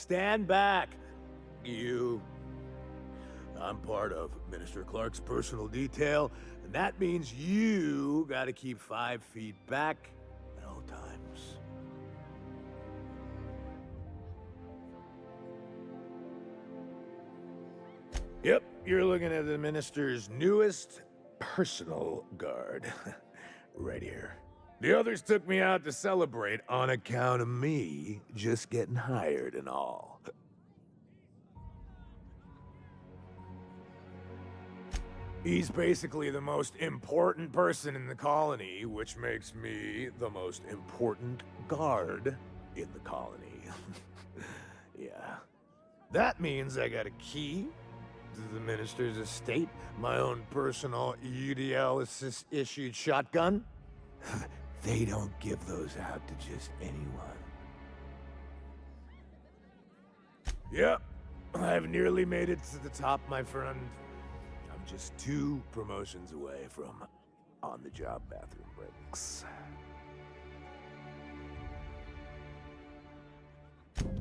stand back. You. I'm part of Minister Clark's personal detail, and that means you gotta keep 5 feet back at all times. Yep, you're looking at the minister's newest personal guard. Right here. The others took me out to celebrate on account of me just getting hired and all. He's basically the most important person in the colony, which makes me the most important guard in the colony. Yeah. That means I got a key to the minister's estate, my own personal UDL-issued shotgun. They don't give those out to just anyone. Yep, I've nearly made it to the top, my friend. I'm just 2 promotions away from on-the-job bathroom breaks.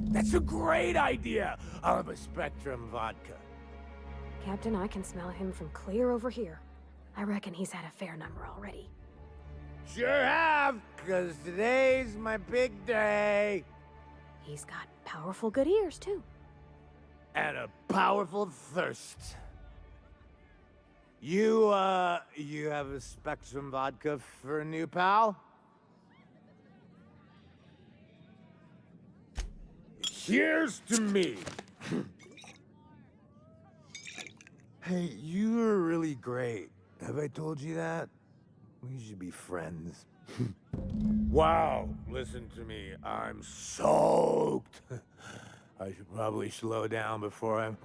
That's a great idea! I'll have a Spectrum vodka. Captain, I can smell him from clear over here. I reckon he's had a fair number already. Sure have, 'cause today's my big day. He's got powerful good ears, too. And a powerful thirst. You have a Spectrum vodka for a new pal? Here's to me. Hey, you are really great. Have I told you that? We should be friends. Wow, listen to me. I'm soaked. I should probably slow down before I'm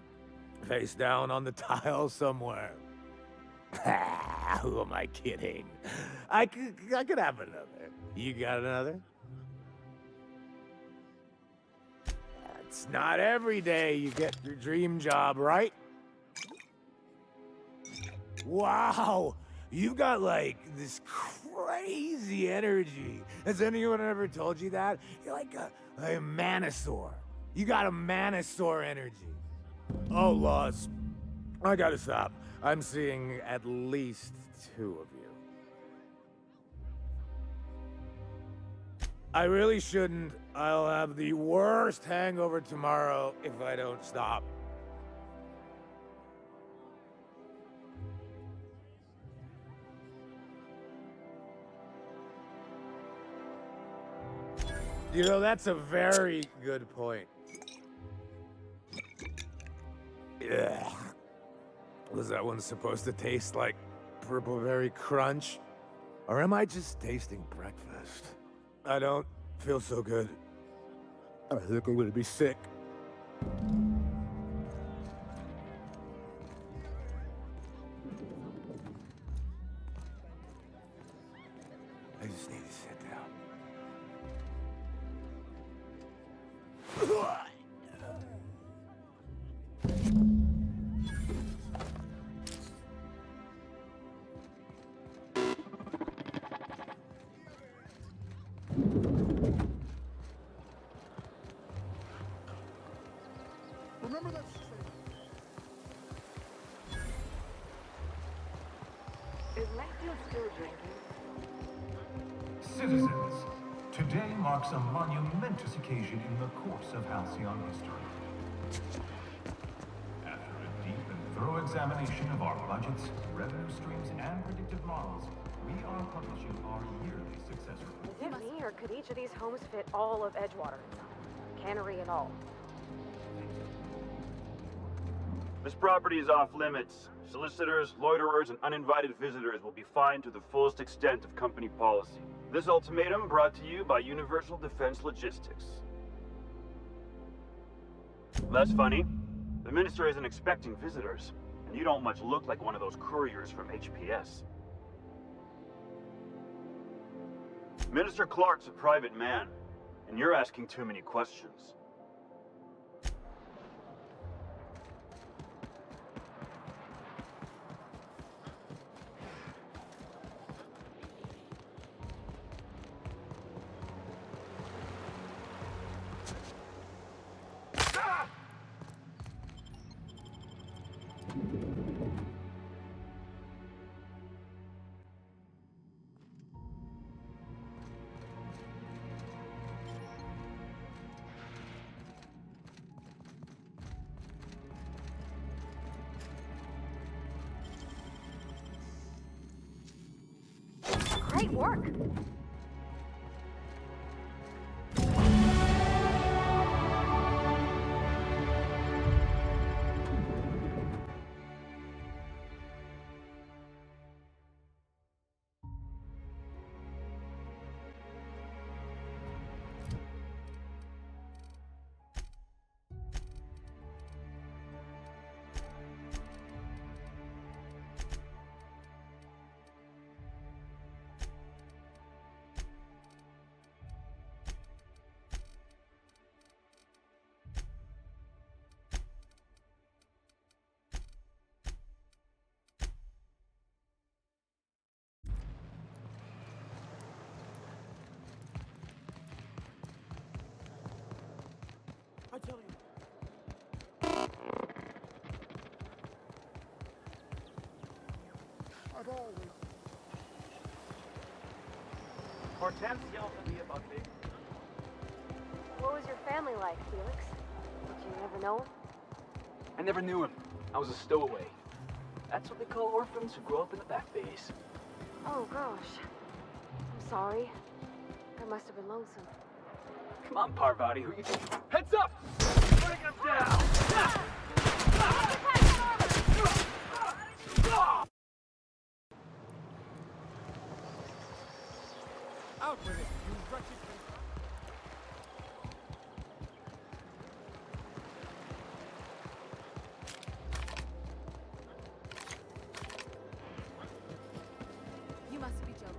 face down on the tile somewhere. Who am I kidding? I could have another. You got another? It's not every day you get your dream job, right? Wow, you've got like this crazy energy. Has anyone ever told you that? You're like a manosaur. You got a manosaur energy. Oh, Laws, I gotta stop. I'm seeing at least 2 of you. I really shouldn't. I'll have the worst hangover tomorrow if I don't stop. You know, that's a very good point. Ugh. Was that one supposed to taste like Purple Berry Crunch? Or am I just tasting breakfast? I don't feel so good. I think I'm gonna be sick. I just need to sit down. Remember that. Is Mayfield still drinking? Citizens, today marks a monumentous occasion in the course of Halcyon history. After a deep and thorough examination of our budgets, revenue streams, and predictive models, we are publishing our yearly success report. Is it me, or could each of these homes fit all of Edgewater? Cannery and all. This property is off limits. Solicitors, loiterers, and uninvited visitors will be fined to the fullest extent of company policy. This ultimatum brought to you by Universal Defense Logistics. Less funny, the minister isn't expecting visitors, and you don't much look like one of those couriers from HPS. Minister Clark's a private man, and you're asking too many questions. Great work! I tell you. I've always... Hortense yelled at me about me. What was your family like, Felix? Did you ever know him? I never knew him. I was a stowaway. That's what they call orphans who grow up in the back bays. Oh, gosh. I'm sorry. That must have been lonesome. Come on, Parvati, who you think? Heads up! Bring him down! Out with it, you wretched... You must be joking.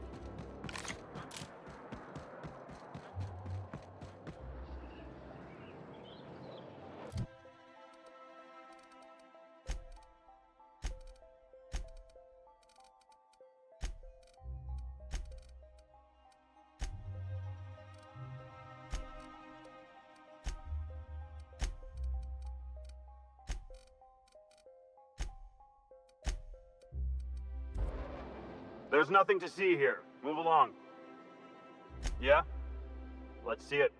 There's nothing to see here. Move along. Yeah? Let's see it.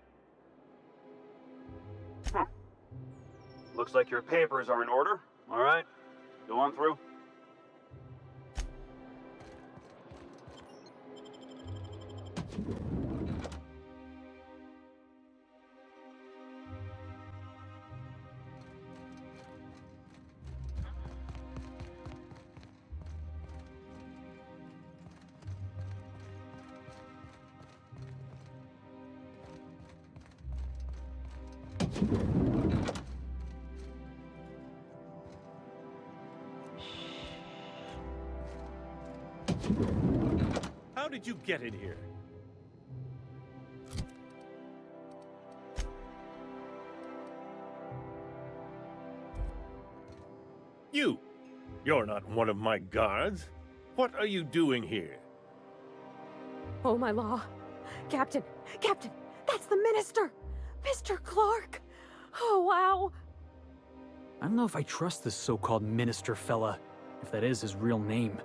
Looks like your papers are in order. All right. Go on through. How did you get in here? You're not one of my guards. What are you doing here? Oh, my law. Captain! Captain! That's the minister! Mr. Clark! Oh, wow! I don't know if I trust this so-called minister fella, if that is his real name.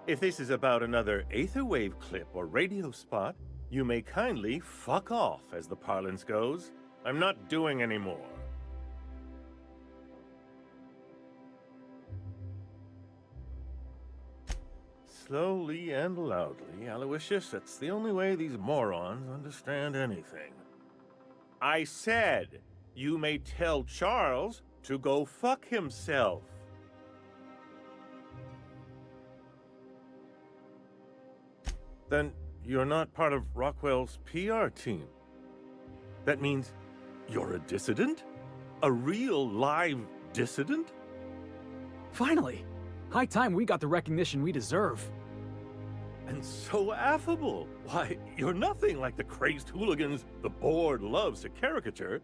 If this is about another Aetherwave clip or radio spot, you may kindly fuck off, as the parlance goes. I'm not doing any more. Slowly and loudly, Aloysius, that's the only way these morons understand anything. I said, you may tell Charles to go fuck himself. Then you're not part of Rockwell's PR team. That means you're a dissident? A real live dissident? Finally! High time we got the recognition we deserve. And so affable. Why, you're nothing like the crazed hooligans the board loves to caricature.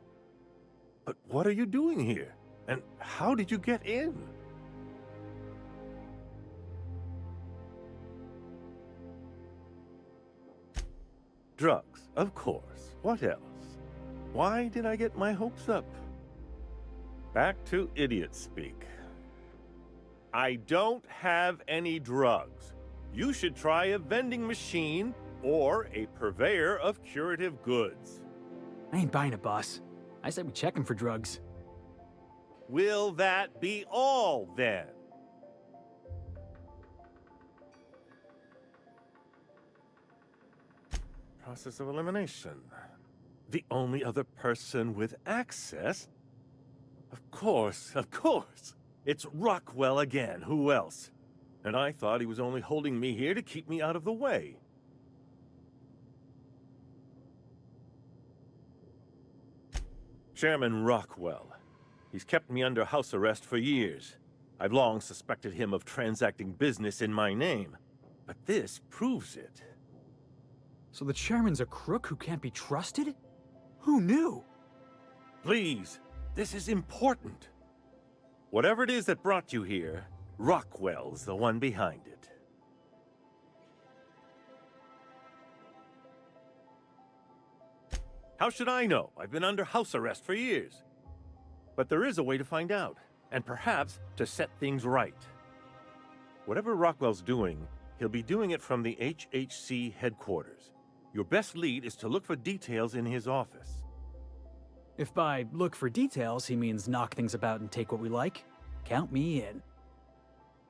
But what are you doing here? And how did you get in? Drugs, of course. What else? Why did I get my hopes up? Back to idiot speak. I don't have any drugs. You should try a vending machine or a purveyor of curative goods. I ain't buying it, boss. I said we check him for drugs. Will that be all, then? process of elimination. The only other person with access? Of course, of course! It's Rockwell again, who else? And I thought he was only holding me here to keep me out of the way. Chairman Rockwell. He's kept me under house arrest for years. I've long suspected him of transacting business in my name, but this proves it. So the chairman's a crook who can't be trusted? Who knew? Please, this is important. Whatever it is that brought you here, Rockwell's the one behind it. How should I know? I've been under house arrest for years. But there is a way to find out, and perhaps to set things right. Whatever Rockwell's doing, he'll be doing it from the HHC headquarters. Your best lead is to look for details in his office. If by look for details he means knock things about and take what we like, count me in.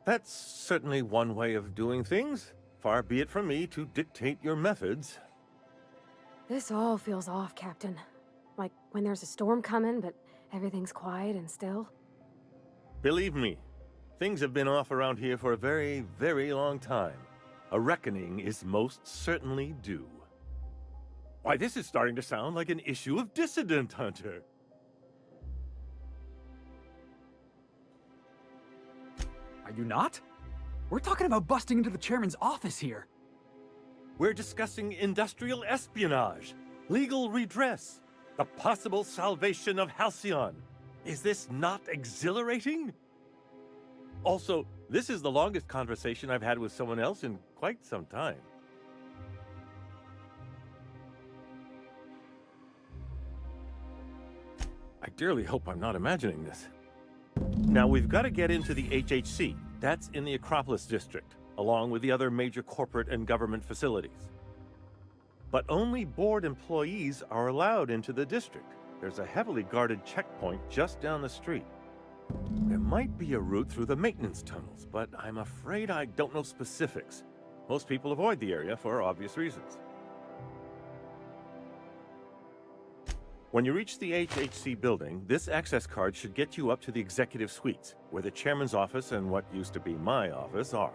That's certainly one way of doing things. Far be it from me to dictate your methods. This all feels off, Captain. Like when there's a storm coming, but everything's quiet and still. Believe me, things have been off around here for a very, very long time. A reckoning is most certainly due. Why, this is starting to sound like an issue of Dissident Hunter. Are you not? We're talking about busting into the chairman's office here. We're discussing industrial espionage, legal redress, the possible salvation of Halcyon. Is this not exhilarating? Also, this is the longest conversation I've had with someone else in quite some time. I dearly hope I'm not imagining this. Now, we've got to get into the HHC. That's in the Acropolis district, along with the other major corporate and government facilities. But only board employees are allowed into the district. There's a heavily guarded checkpoint just down the street. There might be a route through the maintenance tunnels, but I'm afraid I don't know specifics. Most people avoid the area for obvious reasons. When you reach the HHC building, this access card should get you up to the executive suites, where the chairman's office and what used to be my office are.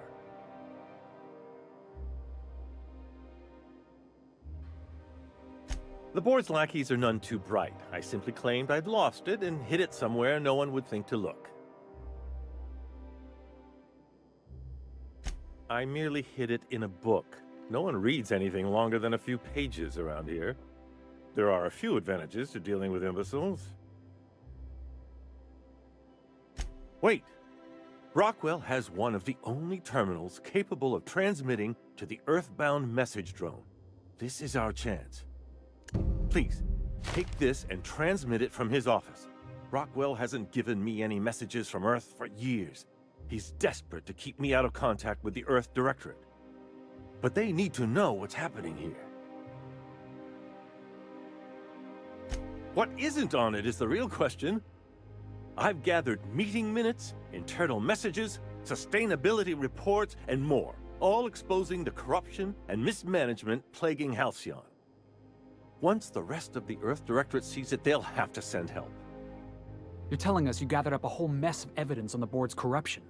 The board's lackeys are none too bright. I simply claimed I'd lost it and hid it somewhere no one would think to look. I merely hid it in a book. No one reads anything longer than a few pages around here. There are a few advantages to dealing with imbeciles. Wait! Rockwell has one of the only terminals capable of transmitting to the Earthbound message drone. This is our chance. Please, take this and transmit it from his office. Rockwell hasn't given me any messages from Earth for years. He's desperate to keep me out of contact with the Earth Directorate. But they need to know what's happening here. What isn't on it is the real question. I've gathered meeting minutes, internal messages, sustainability reports, and more, all exposing the corruption and mismanagement plaguing Halcyon. Once the rest of the Earth Directorate sees it, they'll have to send help. You're telling us you gathered up a whole mess of evidence on the board's corruption.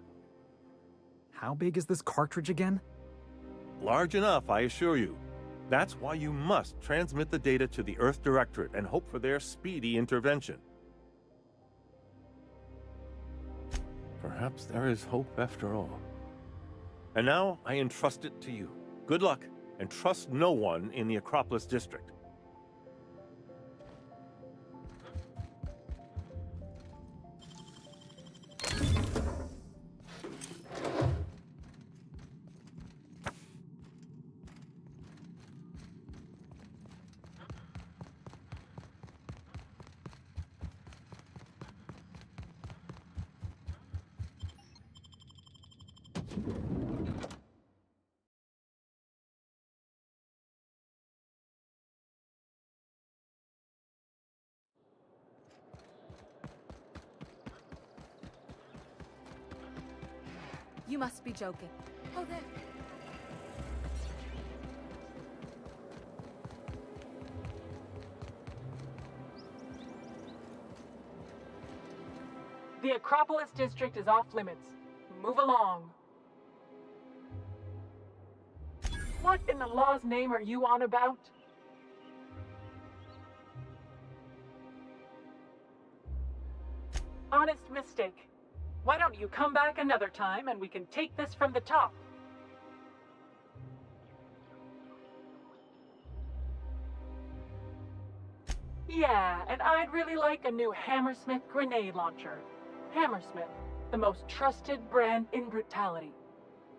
How big is this cartridge again? Large enough, I assure you. That's why you must transmit the data to the Earth Directorate and hope for their speedy intervention. Perhaps there is hope after all. And now I entrust it to you. Good luck, and trust no one in the Acropolis district. You must be joking. Oh, there. The Acropolis district is off limits. Move along. What in the law's name are you on about? Honest mistake. Why don't you come back another time and we can take this from the top? Yeah, and I'd really like a new Hammersmith grenade launcher. Hammersmith, the most trusted brand in brutality.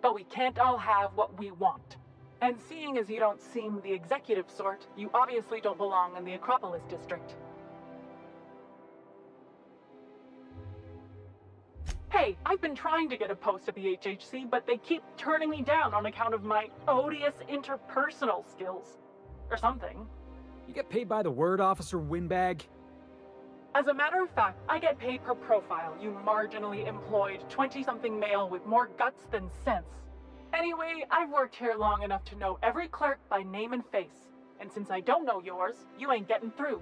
But we can't all have what we want. And seeing as you don't seem the executive sort, you obviously don't belong in the Acropolis district. Hey, I've been trying to get a post at the HHC, but they keep turning me down on account of my odious interpersonal skills. Or something. You get paid by the word, Officer Windbag? As a matter of fact, I get paid per profile, you marginally employed 20-something male with more guts than sense. Anyway, I've worked here long enough to know every clerk by name and face. And since I don't know yours, you ain't getting through.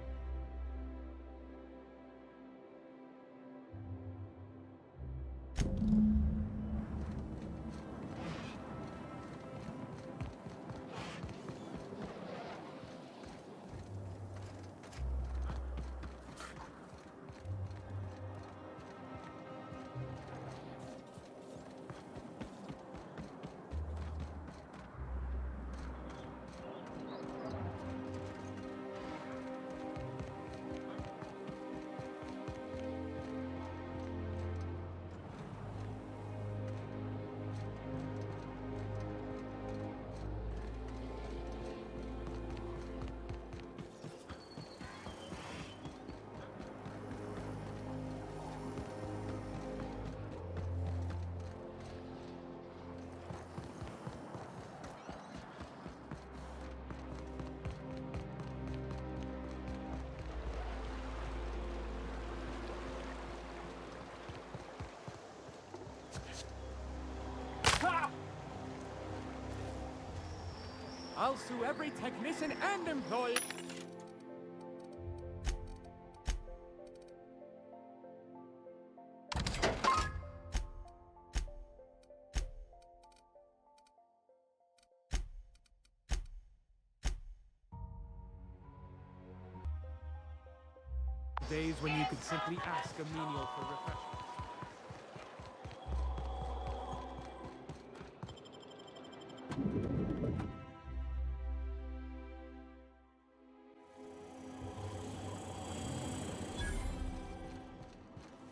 I'll sue every technician and employee. Days when you could simply ask a menial for refreshment.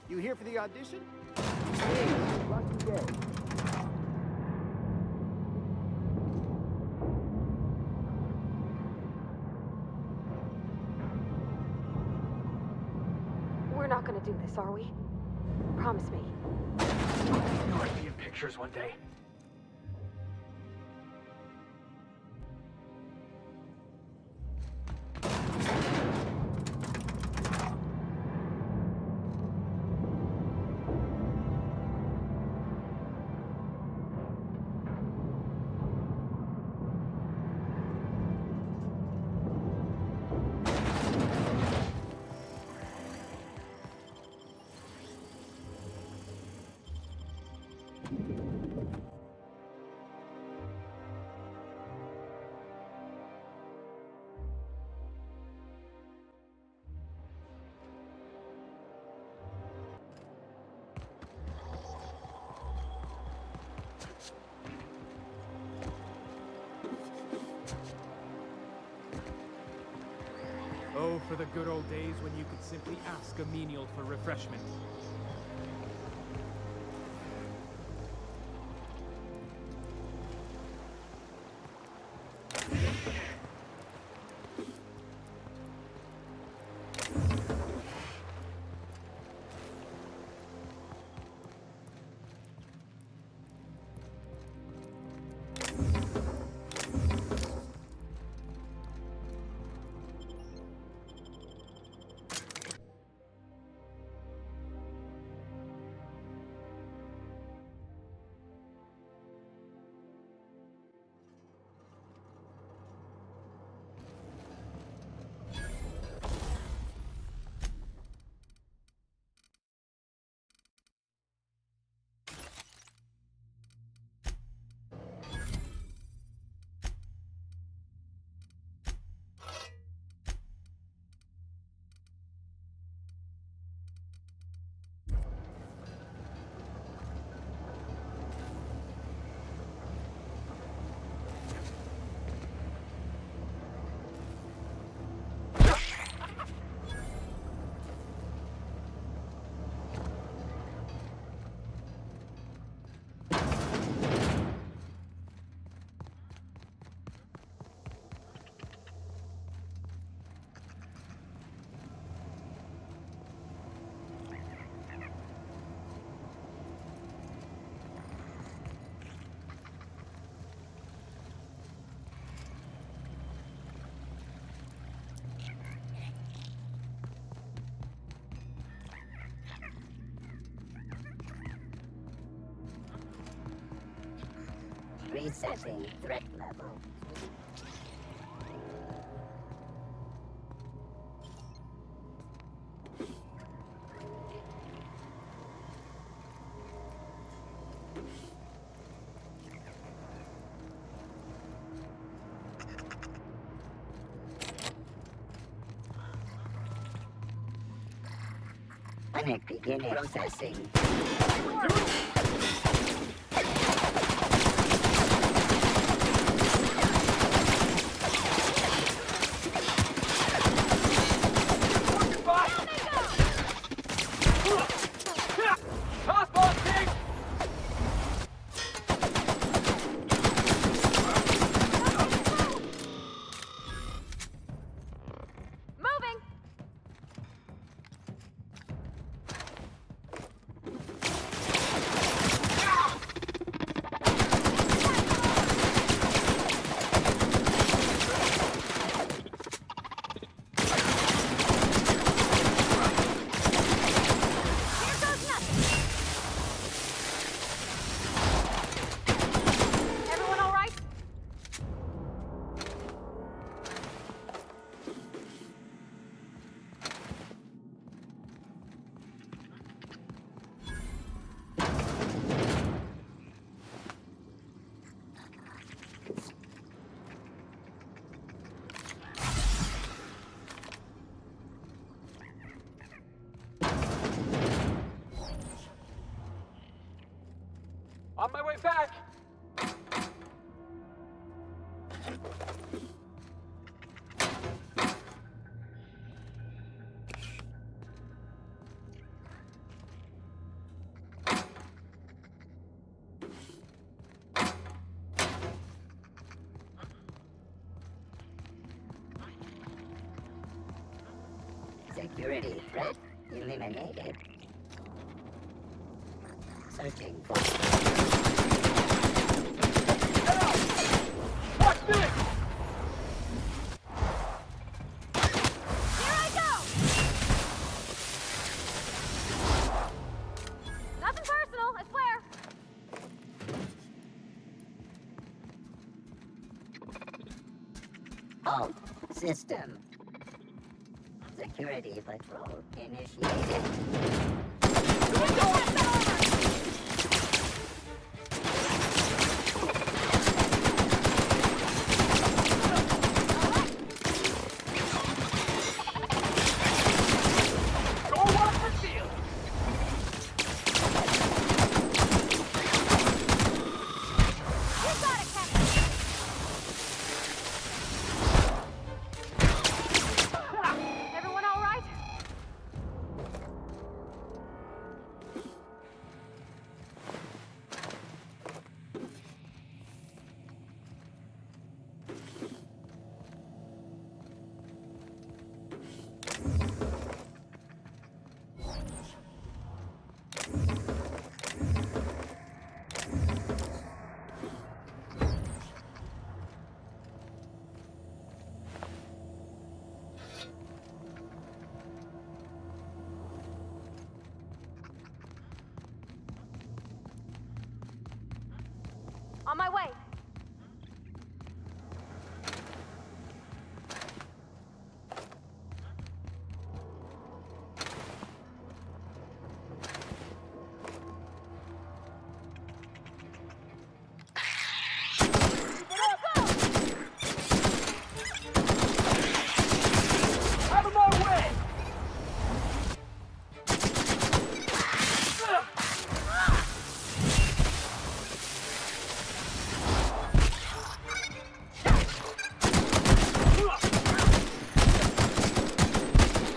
You here for the audition? Hey, lucky day. We're not gonna do this, are we? Promise me. I knew I'd be in pictures one day. Oh, for the good old days when you could simply ask a menial for refreshment. Resetting threat level. Panic beginning processing. Toss ball, King! Moving! Here goes nothing! Everyone all right? On my way back! Security threat eliminated. Searching for... Watch this! Here I go! Nothing personal, I swear. Alt system. Security patrol initiated. Go watch the field! You got it, Captain! Everyone all right? On my way. Out of my way!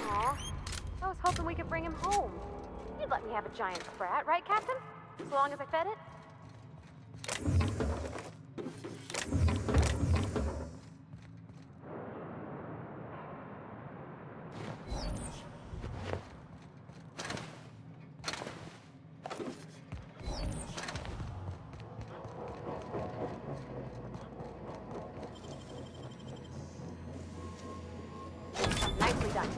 Aw, I was hoping we could bring him home. You'd let me have a giant sprat, right, Captain? As long as I fed it? Nicely done.